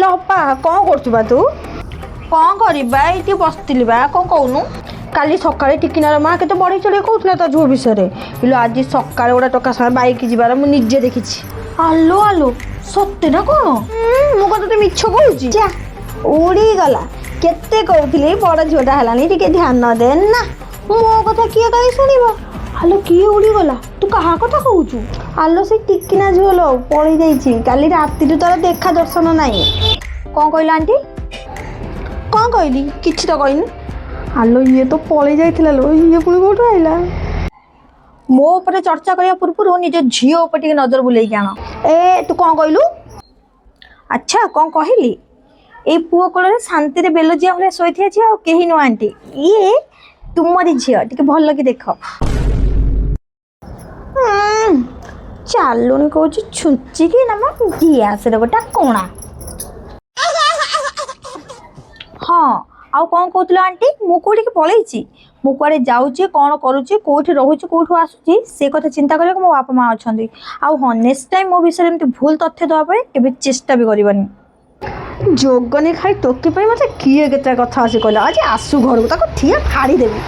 ଆଲୋ ଅପା କ'ଣ କରୁଛୁ ବା ତୁ? କ'ଣ କରିବା ଏଇଠି ବସିଥିଲି ବା। କ'ଣ କହୁନୁ? କାଲି ସକାଳେ ଟିକିନାର ମା କେତେ ବଢ଼େଇ ଚଢ଼େଇ କହୁଥିଲା ତା ଝୁଅ ବିଷୟରେ। ଇଲୋ ଆଜି ସକାଳେ ଗୋଟେ ଟୋକା ସାଙ୍ଗେ ବାଇକ୍ ଯିବାର ମୁଁ ନିଜେ ଦେଖିଛି। ଆଲୋ ଆଲୋ ସତେ ନା କ'ଣ? ମୁଁ କ'ଣ ତତେ ମିଛ କହୁଛି? ଯା ଉଡ଼ିଗଲା। କେତେ କହୁଥିଲି ବଡ଼ ଝିଅଟା ହେଲାନି ଟିକେ ଧ୍ୟାନ ଦେ ନା। ମୋ କଥା କିଏ କାହିଁ ଶୁଣିବ? ଆଲୋ କିଏ ଉଡ଼ିଗଲା? ତୁ କାହା କଥା କହୁଛୁ? ଆଲୋ ସେ ଟିକିନା ଝିଅ ଲୋ ପଳେଇ ଯାଇଛି। କାଲି ରାତିରୁ ତାର ଦେଖା ଦର୍ଶନ ନାହିଁ। କ'ଣ କହିଲା ଆଣ୍ଟି? କ'ଣ କହିଲି? କିଛି ତ କହିନି। ଆଲୋ ଇଏ ତ ପଳେଇ ଯାଇଥିଲା ଲୋ, ଇଏ ପୁଣି କୋଉଠୁ ଆଇଲା? ମୋ ଉପରେ ଚର୍ଚ୍ଚା କରିବା ପୂର୍ବରୁ ନିଜ ଝିଅ ଉପରେ ଟିକେ ନଜର ବୁଲେଇକି ଆଣ। ତୁ କ'ଣ କହିଲୁ? ଆଚ୍ଛା କ'ଣ କହିଲି? ଏଇ ପୁଅ କୋଳରେ ଶାନ୍ତିରେ ବେଲଜିଆ ଭଳିଆ ଶୋଇଥିବା ଝିଅ ଆଉ କେହି ନୁହଁ ଆଣ୍ଟି। ଇଏ ତୁମରି ଝିଅ, ଟିକେ ଭଲ କି ଦେଖ। ଚାଲୁଣି କହୁଛି ଛୁଞ୍ଚିକି ନାମ ଗ୍ୟାସରେ ଗୋଟେ କୋଣା। ହଁ ଆଉ କ'ଣ କହୁଥିଲ ଆଣ୍ଟି? ମୁଁ କୋଉଠିକି ପଳେଇଛି? ମୁଁ କୁଆଡ଼େ ଯାଉଛି, କ'ଣ କରୁଛି, କୋଉଠି ରହୁଛି, କୋଉଠୁ ଆସୁଛି ସେ କଥା ଚିନ୍ତା କରିବାକୁ ମୋ ବାପା ମା ଅଛନ୍ତି। ଆଉ ହଁ ନେକ୍ସଟ ଟାଇମ୍ ମୋ ବିଷୟରେ ଏମିତି ଭୁଲ ତଥ୍ୟ ଦେବା ପାଇଁ କେବେ ଚେଷ୍ଟା ବି କରିବନି। ଯୋଗନି ଖାଇ ଟୋକି ପାଇଁ ମୋତେ କିଏ କେତେ କଥା ଆସି କହିଲା। ଆଜି ଆସୁ ଘରକୁ, ତାକୁ ଠିଆ ଫାଡ଼ିଦେବି।